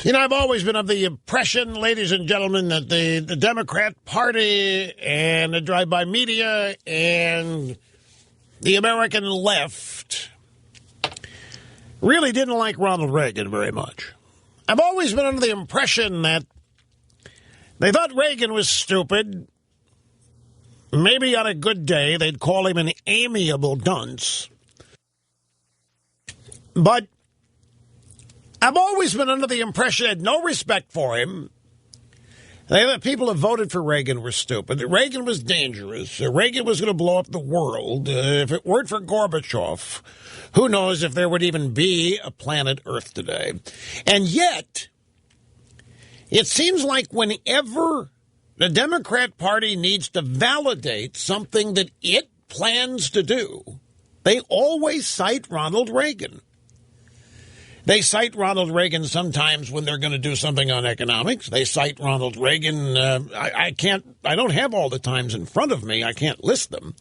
You know, I've always been of the impression, ladies and gentlemen, that the Democrat Party and the drive-by media and the American left really didn't like Ronald Reagan very much. I've always been under the impression that they thought Reagan was stupid. Maybe on a good day, they'd call him an amiable dunce. But I've always been under the impression I had no respect for him. The people who voted for Reagan were stupid. That Reagan was dangerous. Reagan was going to blow up the world. If it weren't for Gorbachev, who knows if there would even be a planet Earth today. And yet, it seems like whenever the Democrat Party needs to validate something that it plans to do, they always cite Ronald Reagan. They cite Ronald Reagan sometimes when they're going to do something on economics. They cite Ronald Reagan. I don't have all the times in front of me. I can't list them.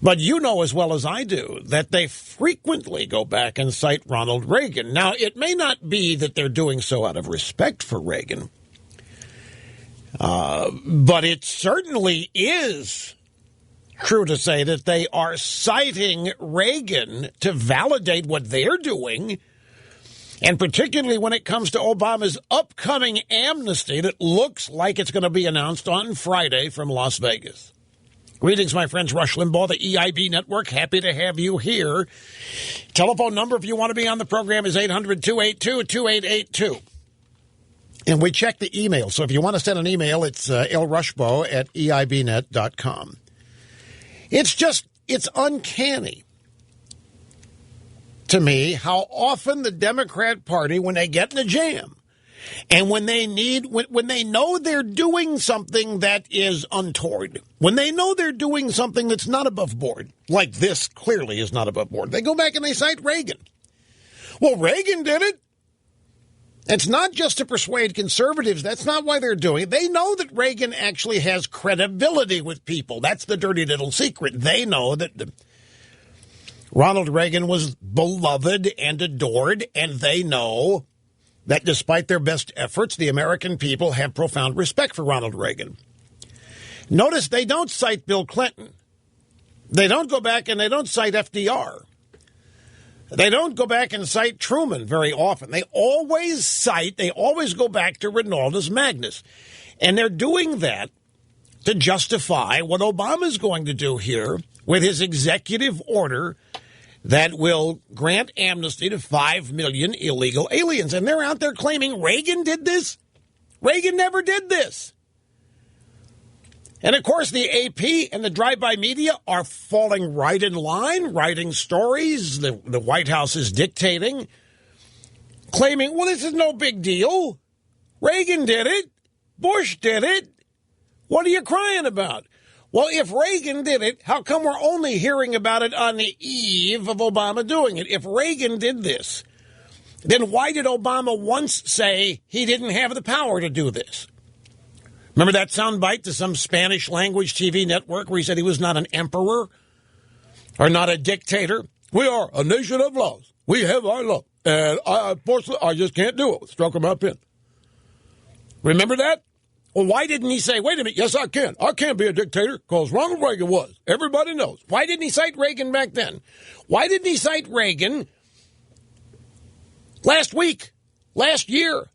But you know as well as I do that they frequently go back and cite Ronald Reagan. Now, it may not be that they're doing so out of respect for Reagan, but it certainly is true to say that they are citing Reagan to validate what they're doing. And particularly when it comes to Obama's upcoming amnesty that looks like it's going to be announced on Friday from Las Vegas. Greetings, my friends. Rush Limbaugh, the EIB Network. Happy to have you here. Telephone number, if you want to be on the program, is 800-282-2882. And we check the email. So if you want to send an email, it's lrushbo@eibnet.com. It's uncanny to me how often the Democrat Party, when they get in a jam and when they know they're doing something that is untoward, when they know they're doing something that's not above board, like this clearly is not above board, they go back and they cite Reagan. Well, Reagan did it. It's not just to persuade conservatives. That's not why they're doing it. They know that Reagan actually has credibility with people. That's the dirty little secret. They know that Ronald Reagan was beloved and adored, and they know that despite their best efforts, the American people have profound respect for Ronald Reagan. Notice they don't cite Bill Clinton. They don't go back and they don't cite FDR. They don't go back and cite Truman very often. They always go back to Ronaldus Magnus. And they're doing that to justify what Obama's going to do here with his executive order that will grant amnesty to 5 million illegal aliens. And they're out there claiming Reagan did this. Reagan never did this. And, of course, the AP and the drive-by media are falling right in line, writing stories. The White House is dictating, claiming, well, this is no big deal. Reagan did it. Bush did it. What are you crying about? Well, if Reagan did it, how come we're only hearing about it on the eve of Obama doing it? If Reagan did this, then why did Obama once say he didn't have the power to do this? Remember that soundbite to some Spanish-language TV network where he said he was not an emperor or not a dictator? We are a nation of laws. We have our law. And unfortunately, I just can't do it with a stroke of my pen. Remember that? Well, why didn't he say, wait a minute, yes, I can. I can be a dictator because Ronald Reagan was. Everybody knows. Why didn't he cite Reagan back then? Why didn't he cite Reagan last week, last year?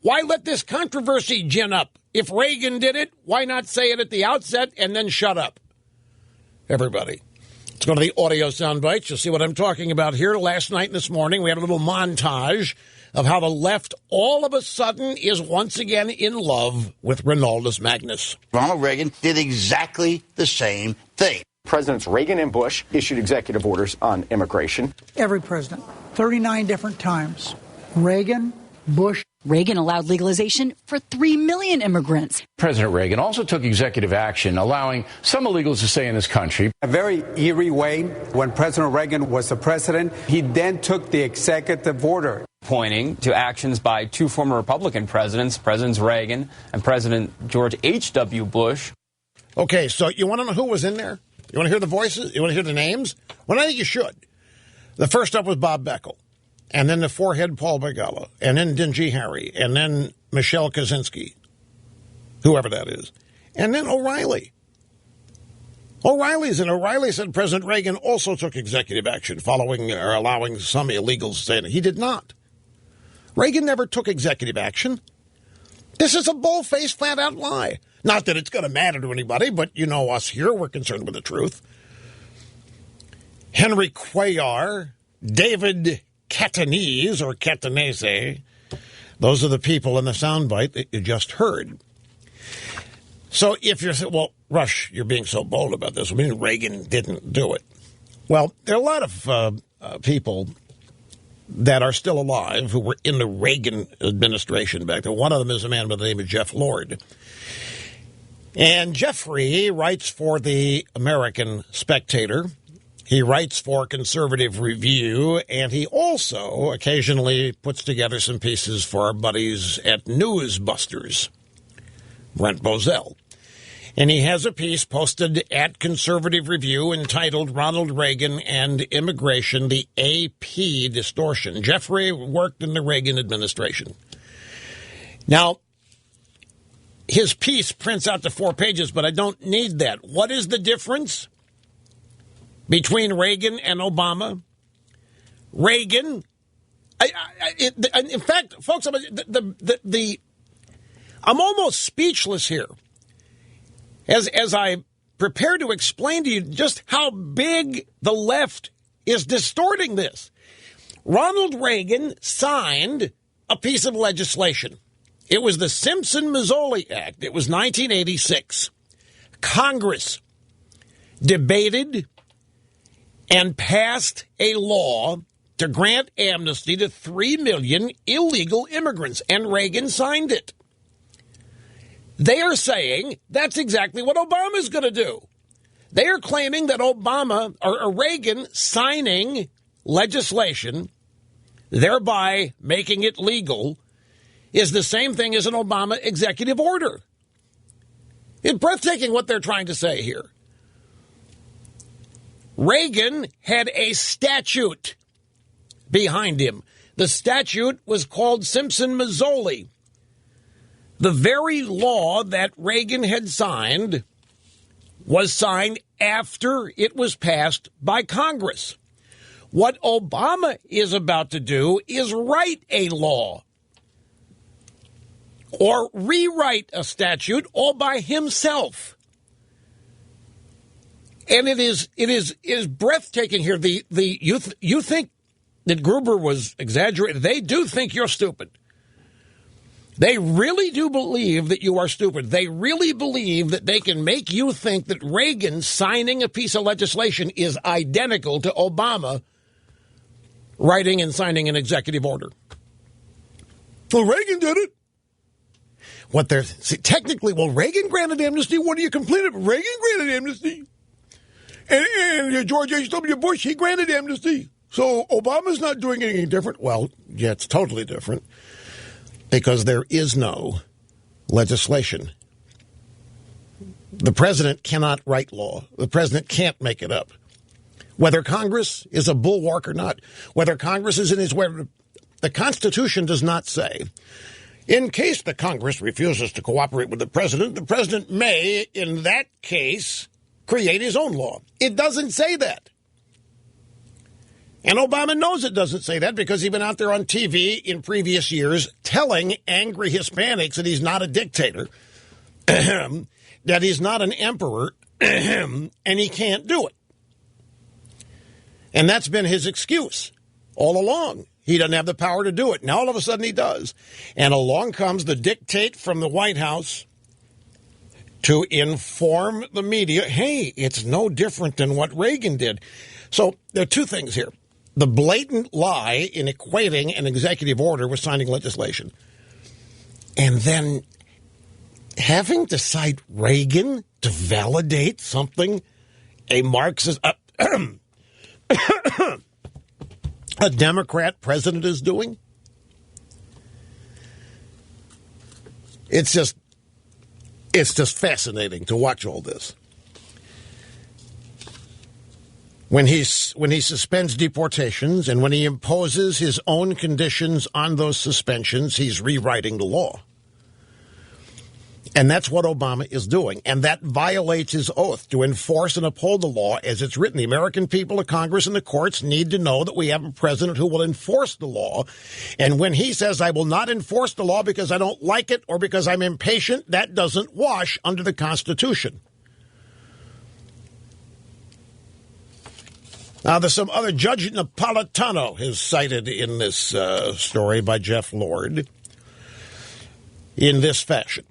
Why let this controversy gin up? If Reagan did it, why not say it at the outset and then shut up? Everybody. Let's go to the audio sound bites. You'll see what I'm talking about here. Last night and this morning, we had a little montage of how the left all of a sudden is once again in love with Ronaldus Magnus. Ronald Reagan did exactly the same thing. Presidents Reagan and Bush issued executive orders on immigration. Every president, 39 different times. Reagan, Bush. Reagan allowed legalization for 3 million immigrants. President Reagan also took executive action, allowing some illegals to stay in this country. A very eerie way, when President Reagan was the president, he then took the executive order. Pointing to actions by two former Republican presidents, Presidents Reagan and President George H.W. Bush. Okay, so you want to know who was in there? You want to hear the voices? You want to hear the names? Well, I think you should. The first up was Bob Beckel. and then the forehead Paul Begala, and then Dingy Harry, and then Michelle Kaczynski, whoever that is, and then O'Reilly. O'Reilly said President Reagan also took executive action following or allowing some illegals to say that. He did not. Reagan never took executive action. This is a bull-faced, flat-out lie. Not that it's going to matter to anybody, but you know us here, we're concerned with the truth. Henry Cuellar, David Catanese, or Catanese, those are the people in the soundbite that you just heard. So if you're saying, well, Rush, you're being so bold about this, I mean, Reagan didn't do it. Well, there are a lot of people that are still alive who were in the Reagan administration back then. One of them is a man by the name of Jeff Lord. And Jeffrey writes for the American Spectator. He writes for Conservative Review, and he also occasionally puts together some pieces for our buddies at Newsbusters, Brent Bozell. And he has a piece posted at Conservative Review entitled Ronald Reagan and Immigration, the AP Distortion. Jeffrey worked in the Reagan administration. Now, his piece prints out to 4 pages, but I don't need that. What is the difference between Reagan and Obama? Reagan, in fact, folks, I'm almost speechless here as I prepare to explain to you just how big the left is distorting this. Ronald Reagan signed a piece of legislation. It was the Simpson-Mazzoli Act. It was 1986. Congress debated and passed a law to grant amnesty to 3 million illegal immigrants, and Reagan signed it. They are saying that's exactly what Obama's going to do. They are claiming that Obama or Reagan signing legislation, thereby making it legal, is the same thing as an Obama executive order. It's breathtaking what they're trying to say here. Reagan had a statute behind him. The statute was called Simpson-Mazzoli. The very law that Reagan had signed was signed after it was passed by Congress. What Obama is about to do is write a law or rewrite a statute all by himself. And it is breathtaking here. You think that Gruber was exaggerating. They do think you're stupid. They really do believe that you are stupid. They really believe that they can make you think that Reagan signing a piece of legislation is identical to Obama writing and signing an executive order. Well, Reagan did it. Technically, Reagan granted amnesty. What are you complaining about? Reagan granted amnesty. And George H.W. Bush, he granted amnesty. So Obama's not doing anything different. Well, yeah, it's totally different. Because there is no legislation. The president cannot write law. The president can't make it up. Whether Congress is a bulwark or not, whether Congress is in his way, the Constitution does not say, in case the Congress refuses to cooperate with the president may, in that case, create his own law. It doesn't say that. And Obama knows it doesn't say that because he's been out there on TV in previous years telling angry Hispanics that he's not a dictator, that he's not an emperor, and he can't do it. And that's been his excuse all along. He doesn't have the power to do it. Now all of a sudden he does. And along comes the dictate from the White House to inform the media, hey, it's no different than what Reagan did. So there are two things here. The blatant lie in equating an executive order with signing legislation. And then having to cite Reagan to validate something a Marxist, a Democrat president is doing. It's just fascinating to watch all this. When he suspends deportations and when he imposes his own conditions on those suspensions, he's rewriting the law. And that's what Obama is doing. And that violates his oath to enforce and uphold the law as it's written. The American people, the Congress, and the courts need to know that we have a president who will enforce the law. And when he says, I will not enforce the law because I don't like it or because I'm impatient, that doesn't wash under the Constitution. Now, there's some other Judge Napolitano is cited in this story by Jeff Lord in this fashion.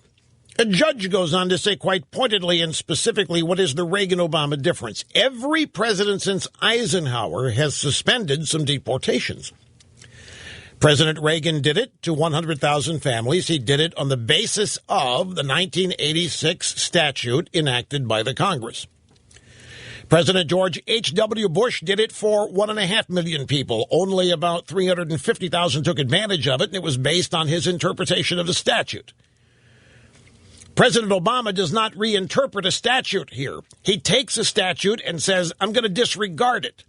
A judge goes on to say quite pointedly and specifically what is the Reagan-Obama difference. Every president since Eisenhower has suspended some deportations. President Reagan did it to 100,000 families. He did it on the basis of the 1986 statute enacted by the Congress. President George H.W. Bush did it for 1.5 million people. Only about 350,000 took advantage of it, and it was based on his interpretation of the statute. President Obama does not reinterpret a statute here. He takes a statute and says, I'm going to disregard it.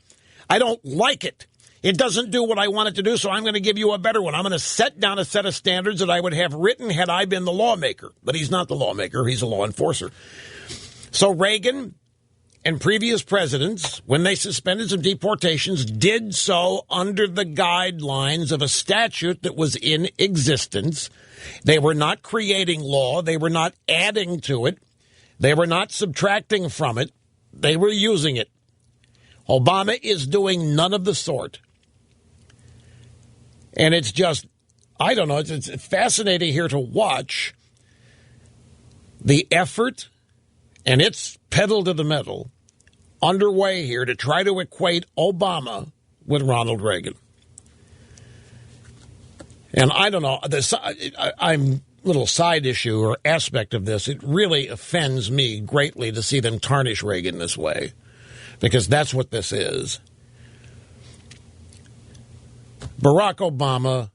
I don't like it. It doesn't do what I want it to do, so I'm going to give you a better one. I'm going to set down a set of standards that I would have written had I been the lawmaker. But he's not the lawmaker. He's a law enforcer. So Reagan and previous presidents, when they suspended some deportations, did so under the guidelines of a statute that was in existence. They were not creating law. They were not adding to it. They were not subtracting from it. They were using it. Obama is doing none of the sort. And it's just, I don't know, it's fascinating here to watch the effort, and it's pedal to the metal, underway here to try to equate Obama with Ronald Reagan. And I don't know, I'm a little side issue or aspect of this. It really offends me greatly to see them tarnish Reagan this way, because that's what this is. Barack Obama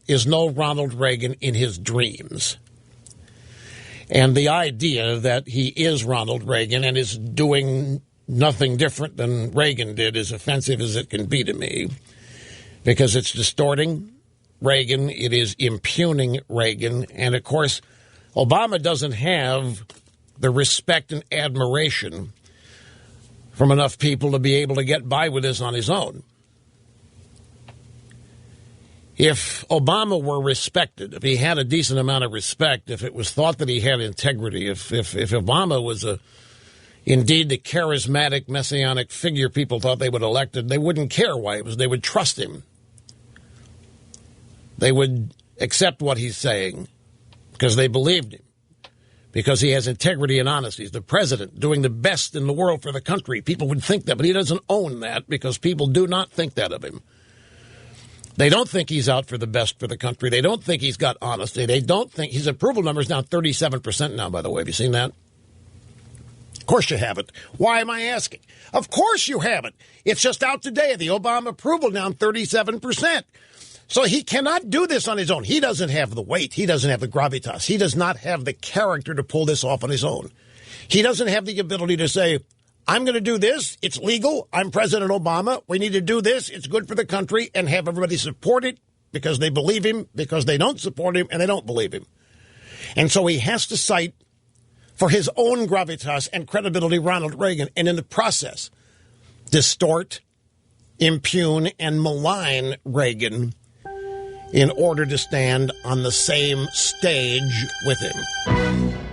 is no Ronald Reagan in his dreams. And the idea that he is Ronald Reagan and is doing nothing different than Reagan did is offensive as it can be to me, because it's distorting Reagan, it is impugning Reagan, and of course, Obama doesn't have the respect and admiration from enough people to be able to get by with this on his own. If Obama were respected, if he had a decent amount of respect, if it was thought that he had integrity, if Obama was indeed the charismatic messianic figure people thought they would elect, they wouldn't care why it was. They would trust him. They would accept what he's saying because they believed him, because he has integrity and honesty. He's the president doing the best in the world for the country. People would think that, but he doesn't own that because people do not think that of him. They don't think he's out for the best for the country. They don't think he's got honesty. They don't think his approval number is now 37% now, by the way. Have you seen that? Of course you haven't. Why am I asking? Of course you haven't. It's just out today. The Obama approval down 37%. So he cannot do this on his own. He doesn't have the weight. He doesn't have the gravitas. He does not have the character to pull this off on his own. He doesn't have the ability to say, I'm going to do this. It's legal. I'm President Obama. We need to do this. It's good for the country, and have everybody support it because they believe him, because they don't support him and they don't believe him. And so he has to cite for his own gravitas and credibility Ronald Reagan, and in the process distort, impugn, and malign Reagan in order to stand on the same stage with him.